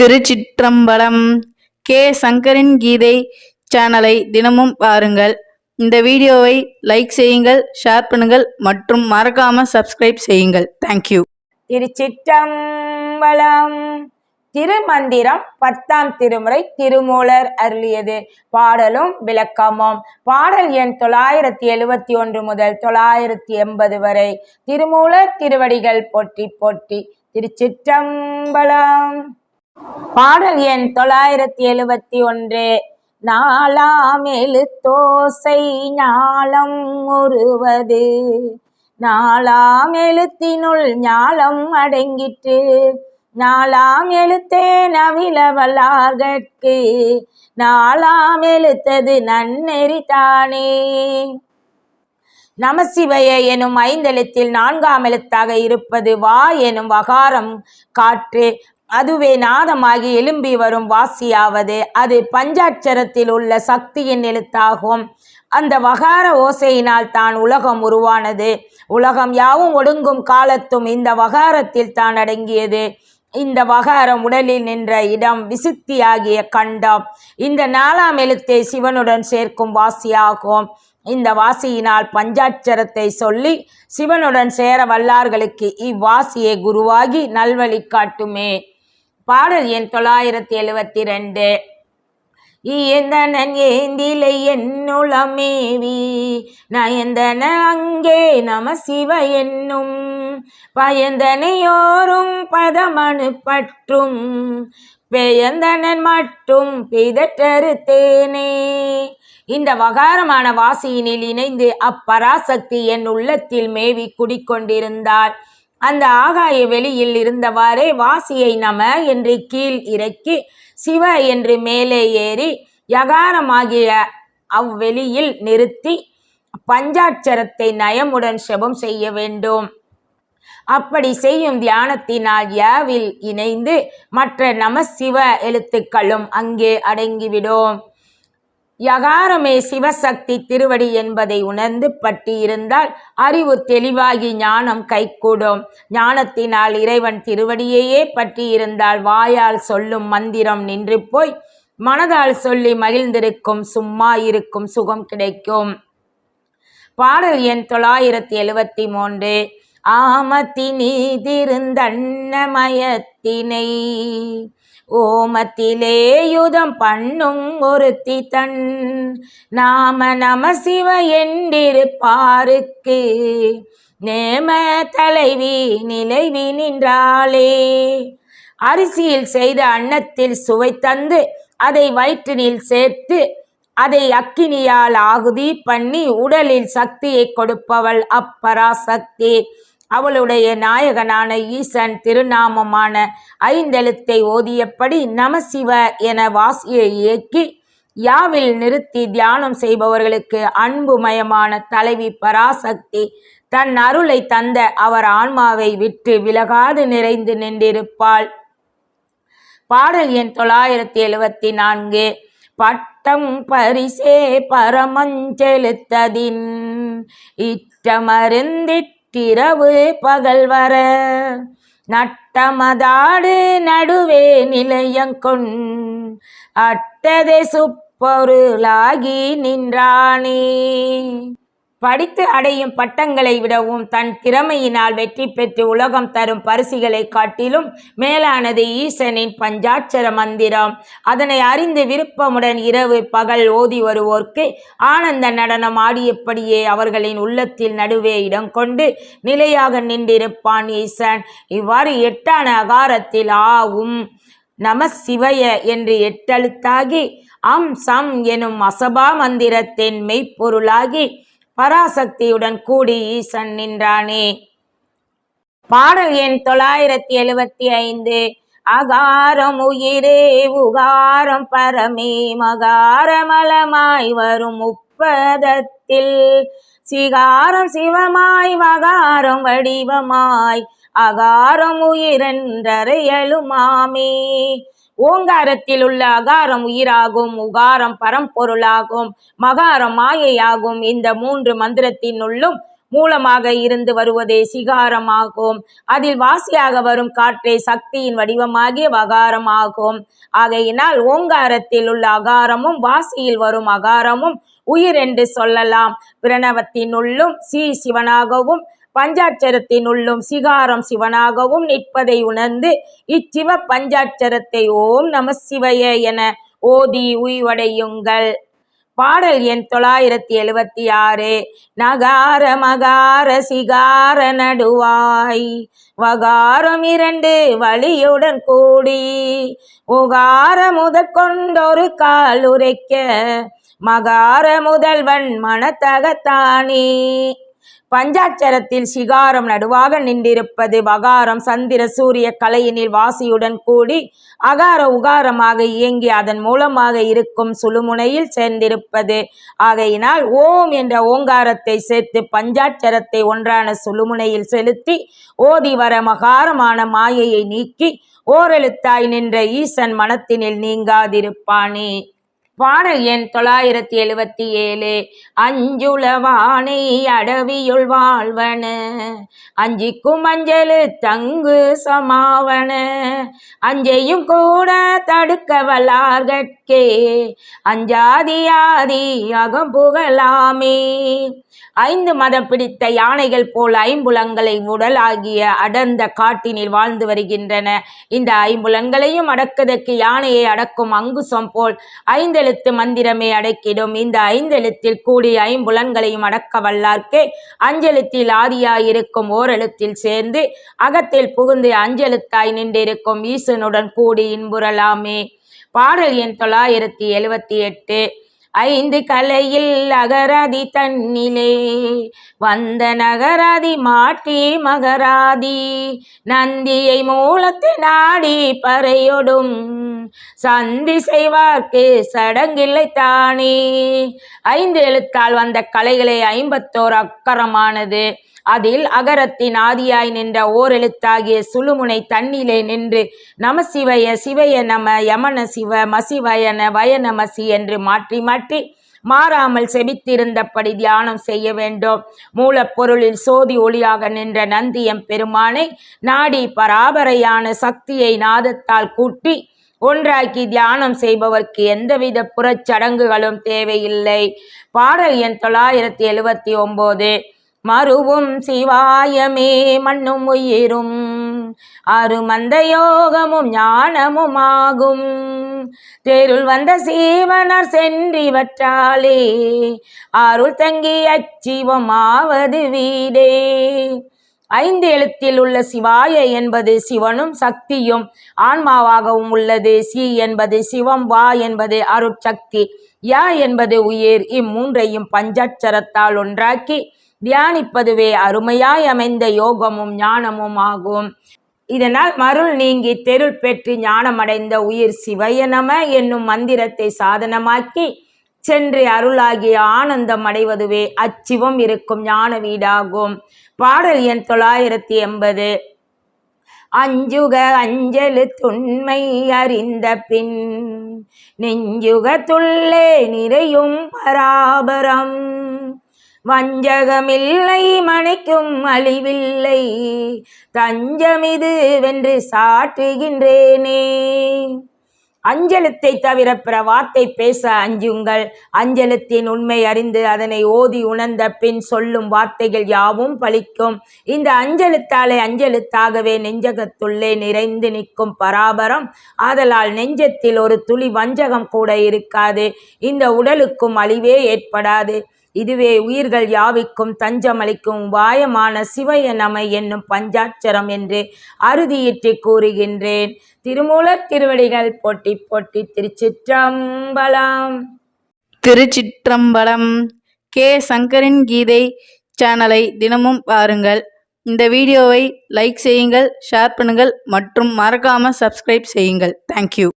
திருச்சிற்றம்பலம். K சங்கரின் கீதை சேனலை தினமும் பாருங்கள். இந்த வீடியோவை லைக் செய்யுங்கள், ஷேர் பண்ணுங்கள் மற்றும் மறக்காம சப்ஸ்கிரைப் செய்யுங்கள். தேங்க்யூ. திருச்சிற்றம்பலம். திருமந்திரம் 10ஆம் திருமுறை திருமூலர் அருளியது. பாடலும் விளக்கமும். பாடல் எண் 971 முதல் 980 வரை. திருமூலர் திருவடிகள் போற்றி போற்றி. திருச்சிற்றம்பலம். பாடல் எண் 971. நாலாம் எழுத்தோசை ஞாலம் உருவது, நாலாம் எழுத்தினுள் ஞாலம் அடங்கிற்று, நாலாம் எழுத்தே நவில வல்லார்கட்கு, நாலாம் எழுத்தது நன்னெறி தானே. நமசிவய எனும் 5 எழுத்தில் 4ஆம் எழுத்தாக இருப்பது வா எனும் வகாரம் காற்று. அதுவே நாதமாகி எழும்பி வரும் வாசியாவது. அது பஞ்சாட்சரத்தில் உள்ள சக்தியின் எழுத்தாகும். அந்த வகார ஓசையினால் தான் உலகம் உருவானது. உலகம் யாவும் ஒடுங்கும் காலத்தும் இந்த வகாரத்தில் தான் அடங்கியது. இந்த வகாரம் உடலில் நின்ற இடம் விசுத்தியாகிய கண்டம். இந்த 4ஆம் எழுத்தை சிவனுடன் சேர்க்கும் வாசியாகும். இந்த வாசியினால் பஞ்சாட்சரத்தை சொல்லி சிவனுடன் சேர வல்லார்களுக்கு இவ்வாசியை குருவாகி நல்வழி காட்டுமே. பாடல் எண் 972. இயந்தனன் ஏந்திலை என்னுளமேவி, நயந்தன அங்கே நம சிவ என்னும், பயந்தனையோரும் பதமனு பற்றும், பெயந்தனன் மட்டும் பிதற்றறுத்தேனே. இந்த வகாரமான வாசியினில் இணைந்து அப்பராசக்தி என் உள்ளத்தில் மேவி குடிக்கொண்டிருந்தாள். அந்த ஆகாய வெளியில் இருந்தவாறே வாசியை நம என்று கீழ் இறக்கி சிவ என்று மேலே ஏறி யகாரமாகிய அவ்வெளியில் நிறுத்தி பஞ்சாட்சரத்தை நயமுடன் செபம் செய்ய வேண்டும். அப்படி செய்யும் தியானத்தினால் யாவில் இணைந்து மற்ற நம சிவ எழுத்துக்களும் அங்கே அடங்கிவிடும். யகாரமே சிவசக்தி திருவடி என்பதை உணர்ந்து பற்றி இருந்தால் அறிவு தெளிவாகி ஞானம் கைகூடும். ஞானத்தினால் இறைவன் திருவடியையே பற்றி இருந்தால் வாயால் சொல்லும் மந்திரம் நின்று போய் மனதால் சொல்லி மகிழ்ந்திருக்கும் சும்மா இருக்கும் சுகம் கிடைக்கும். பாடல் எண் 973. ஆமத்தினீதிருந்தன்னமயத்தினை, ஓமத்திலே யுதம் பண்ணும் ஒருத்தி தன், நாம நம சிவ என்றிருப்பாருக்கு, நேம தலைவி நிலைவி நின்றாளே. அரிசியில் செய்த அன்னத்தில் சுவை தந்து அதை வயிற்றினில் சேர்த்து அதை அக்கினியால் ஆகுதி பண்ணி உடலில் சக்தியை கொடுப்பவள் அப்பராசக்தி. அவளுடைய நாயகனான ஈசன் திருநாமமான 5 எழுத்தை ஓதியபடி நமசிவ என வாசியை இயக்கி யாவில் நிறுத்தி தியானம் செய்பவர்களுக்கு அன்புமயமான தலைவி பராசக்தி தன் அருளை தந்த அவர் ஆன்மாவை விட்டு விலகாது நிறைந்து நின்றிருப்பாள். பாடல் எண் 974. பட்டம் பரிசே பரமஞ்செலுத்ததின், இட்டமருந்திட்டிரவு பகல் வர, நட்டமதாடு நடுவே நிலையங்கொண், அட்டதை சுப்பொருளாகி நின்றானே. படித்து அடையும் பட்டங்களை விடவும் தன் திறமையினால் வெற்றி பெற்று உலகம் தரும் பரிசுகளை காட்டிலும் மேலானது ஈசனின் பஞ்சாட்சர மந்திரம். அதனை அறிந்து விருப்பமுடன் இரவு பகல் ஓதி வருவோர்க்கு ஆனந்த நடனம் ஆடியபடியே அவர்களின் உள்ளத்தில் நடுவே இடம் கொண்டு நிலையாக நின்றிருப்பான் ஈசன். இவ்வாறு 8ஆன அகாரத்தில் ஆவும் நம சிவய என்று 8 எழுத்தாகி அம் சம் எனும் அசபா மந்திரத்தின் மெய்ப்பொருளாகி பராசக்தியுடன் கூடி ஈசன் நின்றானே. பாடல் எண் 975. அகாரம் உயிரே உகாரம் பரமே, மகாரமலமாய் வரும் முப்பதத்தில், சிகாரம் சிவமாய் வகாரம் வடிவமாய், அகாரம் உயிரென்றறையலுமாமே. ஓங்காரத்தில் உள்ள அகாரம் உயிராகும், உகாரம் பரம்பொருளாகும், மகாரம் மாயையாகும். இந்த 3 மந்திரத்தினுள்ளும் மூலமாக இருந்து வருவதே சிகாரமாகும். அதில் வாசியாக வரும் காற்றே சக்தியின் வடிவமாகிய வகாரமாகும். ஆகையினால் ஓங்காரத்தில் உள்ள அகாரமும் வாசியில் வரும் அகாரமும் உயிர் என்று சொல்லலாம். பிரணவத்தினுள்ளும் சிவனாகவும் பஞ்சாட்சரத்தினுள்ளும் சிகாரம் சிவனாகவும் நிற்பதை உணர்ந்து இச்சிவ பஞ்சாட்சரத்தை ஓம் நம சிவய என ஓதி உய்வடையுங்கள். பாடல் எண் 976. நகார மகார சிகார நடுவாய் வகாரம் 2 வழியுடன் கூடி உகார முதற்கொண்டொரு கால் உரைக்க மகார முதல்வன் மனத்தகத்தானே. பஞ்சாட்சரத்தில் சிகாரம் நடுவாக நின்றிருப்பது. வகாரம் சந்திர சூரிய கலையினில் வாசியுடன் கூடி அகார உகாரமாக இயங்கி அதன் மூலமாக இருக்கும் சுழுமுனையில் சேர்ந்திருப்பது. ஆகையினால் ஓம் என்ற ஓங்காரத்தை சேர்த்து பஞ்சாட்சரத்தை ஒன்றான சுழுமுனையில் செலுத்தி ஓதி வர மகாரமான மாயையை நீக்கி ஓரெழுத்தாய் நின்ற ஈசன் மனத்தினில் நீங்காதிருப்பானே. பாடல் எண் 977. அஞ்சுளவானை அடவியுள் வாழ்வன அஞ்சிக்கும் அஞ்சலு தங்கு சமாவன அஞ்சையும் கூட தடுக்க வல்லார்கட்கே அஞ்சாதியாதி அகம்புகலாமே. 5 மதம் பிடித்த யானைகள் போல் ஐம்புலன்களை உடலாகிய அடர்ந்த காட்டினில் வாழ்ந்து வருகின்றன. இந்த ஐம்புலன்களையும் அடக்குவதற்கு யானையை அடக்கும் அங்குசம் போல் 5 எழுத்து மந்திரமே அடக்கிடும். இந்த 5 எழுத்தில் கூடி ஐம்புலன்களையும் அடக்க வல்லார்க்கே அஞ்செழுத்தில் ஆதியாயிருக்கும் ஓரெழுத்தில் சேர்ந்து அகத்தில் புகுந்து அஞ்செழுத்தாய் நின்றிருக்கும் ஈசனுடன் கூடி இன்புறலாமே. பாடல் எண் 978. 5 கலையில் அகராதி தன்னிலே வந்த நகராதி மாற்றி மகராதி நந்தியை மூலத்தை நாடி பறையொடும் சந்தி செய்வார்க்கு சடங்கில்லை தானே. 5 எழுத்தால் வந்த கலைகளை 51 அக்கரமானது. அதில் அகரத்தின் ஆதியாய் நின்ற ஓரெழுத்தாகிய சுழுமுனை தன்னிலே நின்று நம சிவய சிவய நம யமன சிவ மசிவயன வயநமசி என்று மாற்றி மாற்றி மாறாமல் செபித்திருந்தபடி தியானம் செய்ய வேண்டும். மூலப்பொருளில் சோதி ஒளியாக நின்ற நந்தியம் பெருமானை நாடி பராபரையான சக்தியை நாதத்தால் கூட்டி ஒன்றாக்கி தியானம் செய்பவர்க்கு எந்தவித புறச்சடங்குகளும் தேவையில்லை. பாடல் எண் 979. மறுவும் சிவாயமே மண்ணும் உயிரும் அருமந்த யோகமும் ஞானமும் ஆகும் தேருள் வந்த சீவனர் சென்றிவற்றாலே அருள் தங்கி அச்சிவமாவது வீடே. 5 எழுத்தில் உள்ள சிவாய என்பது சிவனும் சக்தியும் ஆன்மாவாகவும் உள்ளது. சி என்பது சிவம், வா என்பது அருட்சக்தி, யா என்பது உயிர். இம்மூன்றையும் பஞ்சாட்சரத்தால் ஒன்றாக்கி தியானிப்பதுவே அருமையாய் அமைந்த யோகமும் ஞானமும் ஆகும். இதனால் மருள் நீங்கி தெருள் பெற்று ஞானமடைந்த உயிர் சிவய நம என்னும் மந்திரத்தை சாதனமாக்கி சென்று அருளாகிய ஆனந்தம் அடைவதுவே அச்சிவம் இருக்கும் ஞான வீடாகும். பாடல் எண் 980. அஞ்சுக அஞ்சலு துண்மை அறிந்த பின் நெஞ்சுகத்துள்ளே நிறையும் பராபரம் வஞ்சகமில்லை மனைக்கும் அழிவில்லை தஞ்சமிது வென்று சாற்றுகின்றேனே. அஞ்செழுத்தை தவிர பிற வார்த்தை பேச அஞ்சுங்கள். அஞ்செழுத்தின் உண்மை அறிந்து அதனை ஓதி உணர்ந்த பின் சொல்லும் வார்த்தைகள் யாவும் பலிக்கும். இந்த அஞ்செழுத்தாலே அஞ்செழுத்தாகவே நெஞ்சகத்துள்ளே நிறைந்து நிற்கும் பராபரம். ஆதலால் நெஞ்சத்தில் ஒரு துளி வஞ்சகம் கூட இருக்காது. இந்த உடலுக்கும் அழிவே ஏற்படாது. இதுவே உயிர்கள் யாவிக்கும் தஞ்சமளிக்கும் உபாயமான சிவய நம என்னும் பஞ்சாட்சரம் என்று அறுதியிட்டு கூறுகின்றேன். திருமூலர் திருவடிகள் போற்றி போற்றி. திருச்சிற்றம்பலம். திருச்சிற்றம்பலம். கே சங்கரின் கீதை சேனலை தினமும் பாருங்கள். இந்த வீடியோவை லைக் செய்யுங்கள், ஷேர் பண்ணுங்கள் மற்றும் மறக்காம சப்ஸ்கிரைப் செய்யுங்கள். தேங்க்யூ.